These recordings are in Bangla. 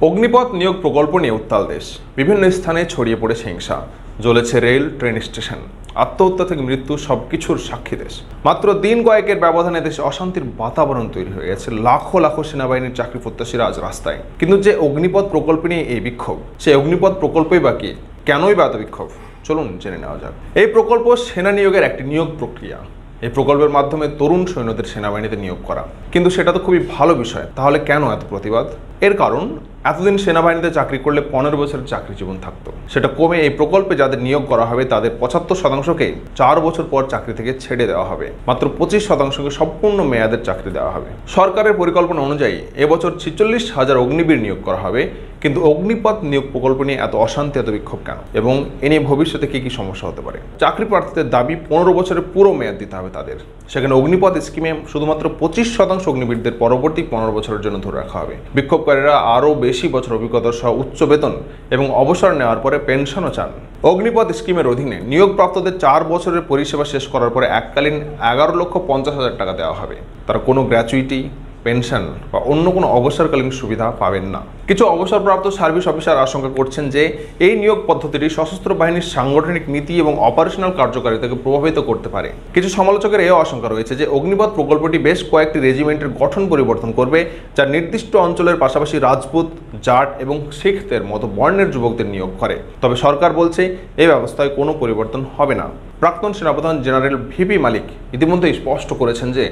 অগ্নিপথ নিয়োগ প্রকল্প নিয়ে উত্তাল দেশ। বিভিন্ন স্থানে ছড়িয়ে পড়েছে হিংসা, জ্বলেছে রেল, ট্রেন স্টেশন, আত্মহত্যা থেকে মৃত্যু সবকিছুর সাক্ষী দেশ। মাত্র দিন কয়েকের ব্যবধানে দেশে অশান্তির বাতাবরণ তৈরি হয়ে গেছে। লাখো লাখো সেনাবাহিনীর চাকরি প্রত্যাশীরা আজ রাস্তায়। কিন্তু যে অগ্নিপথ প্রকল্প নিয়ে এই বিক্ষোভ, সেই অগ্নিপথ প্রকল্পই বা কি, কেনই বা এত বিক্ষোভ, চলুন জেনে নেওয়া যাক। এই প্রকল্প সেনা নিয়োগের একটি নিয়োগ প্রক্রিয়া। এই প্রকল্পের মাধ্যমে তরুণ সৈন্যদের সেনাবাহিনীতে নিয়োগ করা, কিন্তু সেটা তো খুবই ভালো বিষয়। তাহলে কেন এত প্রতিবাদ? এর কারণ, এতদিন সেনাবাহিনীতে চাকরি করলে 15 বছরের চাকরি জীবন থাকতো, সেটা কমে এই প্রকল্পে যাদের নিয়োগ করা হবে তাদের 75%কে 4 বছর পর চাকরি থেকে ছেড়ে দেওয়া হবে। মাত্র 25%কে সম্পূর্ণ মেয়াদের চাকরি দেওয়া হবে। সরকারের পরিকল্পনা অনুযায়ী এবছর 46,000 অগ্নিবীর নিয়োগ করা হবে। কিন্তু অগ্নিপথ নিয়োগ প্রকল্প নিয়ে এত অশান্তি, এত বিক্ষোভ কেন, এবং এ নিয়ে ভবিষ্যতে কি সমস্যা হতে পারে? চাকরি প্রার্থীদের দাবি 15 বছরের পুরো মেয়াদ দিতে হবে তাদের। সেখানে অগ্নিপথ স্কিমে শুধুমাত্র 25% অগ্নিবীরদের পরবর্তী 15 বছরের জন্য ধরে রাখা হবে। বিক্ষোভকারীরা আরও বেশি বছর অভিজ্ঞতা সহ উচ্চ বেতন এবং অবসর নেওয়ার পরে পেনশনও চান। অগ্নিপথ স্কিমের অধীনে নিয়োগপ্রাপ্তদের 4 বছরের পরিষেবা শেষ করার পরে এককালীন 11,50,000 টাকা দেওয়া হবে। তারা কোনো গ্র্যাচুইটি, পেনশন বা অন্য কোনো অবসরকালীন সুবিধা পাবেন না। কিছু অবসরপ্রাপ্ত সার্ভিস অফিসার আশঙ্কা করছেন যে এই নিয়োগ পদ্ধতিটি সশস্ত্র বাহিনীর সাংগঠনিক নীতি এবং অপারেশনাল কার্যকারিতাকে প্রভাবিত করতে পারে। কিছু সমালোচকের এও আশঙ্কা রয়েছে যে অগ্নিপথ প্রকল্পটি বেশ কয়েকটি রেজিমেন্টের গঠন পরিবর্তন করবে, যা নির্দিষ্ট অঞ্চলের পাশাপাশি রাজপুত, জাট এবং শিখদের মতো বর্ণের যুবকদের নিয়োগ করে। তবে সরকার বলছে এই ব্যবস্থায় কোনো পরিবর্তন হবে না। প্রাক্তন সেনাপ্রধান জেনারেল ভিপি মালিক ইতিমধ্যেই স্পষ্ট করেছেন যে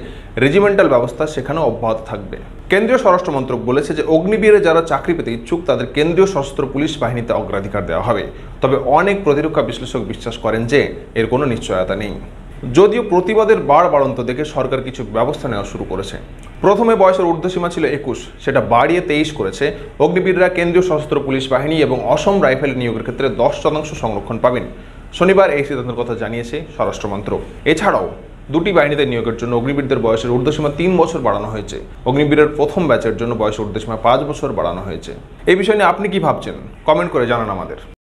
রেজিমেন্টাল ব্যবস্থা সেখানেও অব্যাহত থাকবে। কেন্দ্রীয় স্বরাষ্ট্র মন্ত্রক বলেছে যে অগ্নিবীরে যারা চাকরি পেতে ইচ্ছুক তাদের কেন্দ্রীয় সশস্ত্র পুলিশ বাহিনীতে অগ্রাধিকার দেওয়া হবে। তবে অনেক প্রতিরক্ষা বিশ্লেষক বিশ্বাস করেন যে এর কোনো নিশ্চয়তা নেই। যদিও প্রতিবাদের বাড়ন্ত দেখে সরকার কিছু ব্যবস্থা নেওয়া শুরু করেছে। প্রথমে বয়সের ঊর্ধ্বসীমা ছিল 21, সেটা বাড়িয়ে 23 করেছে। অগ্নিবীররা কেন্দ্রীয় সশস্ত্র পুলিশ বাহিনী এবং অসম রাইফেল নিয়োগের ক্ষেত্রে 10% সংরক্ষণ পাবেন। শনিবার এই সিদ্ধান্তের কথা জানিয়েছে স্বরাষ্ট্র মন্ত্রক। এছাড়াও দুটি বাহিনীতে নিয়োগের জন্য অগ্নিবীরদের বয়সের ঊর্ধ্বসীমা 3 বছর বাড়ানো হয়েছে। অগ্নিবীরের প্রথম ব্যাচের জন্য বয়সের ঊর্ধ্বসীমা 5 বছর বাড়ানো হয়েছে। এই বিষয় নিয়ে আপনি কি ভাবছেন? কমেন্ট করে জানান আমাদের।